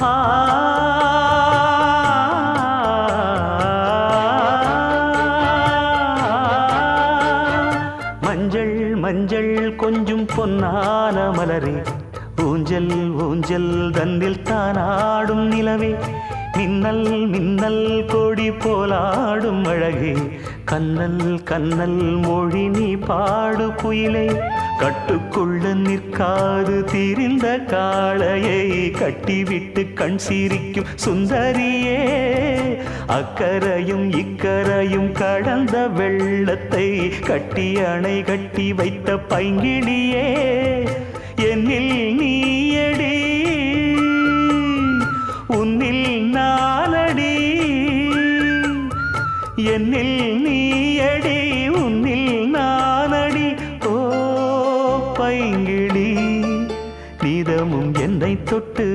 ஆ மஞ்சள் மஞ்சள் கொஞ்சம் பொன்னான மலரே, ஊஞ்சல் ஊஞ்சல் தன்னில் தானாடும் நிலவே, மின்னல் மின்னல் கொடி போலாடும் அழகே, கண்ணல் கண்ணல் மொழி நீ பாடு குயிலே, கட்டுக்குள்ள நிற்காது திரிந்த காளையை கட்டிவிட்டு கண் சிரிக்கும் சுந்தரியே, அக்கரையும் இக்கரையும் கடந்த வெள்ளத்தை கட்டி அணை கட்டி வைத்த பைங்கிளியே, என்னில் நீயடி உன்னில் நானடி, என்னில் நீயடி உன்னில் நானடி. ஓ பைங்கிளி, நீதமும் என்னை தொட்டு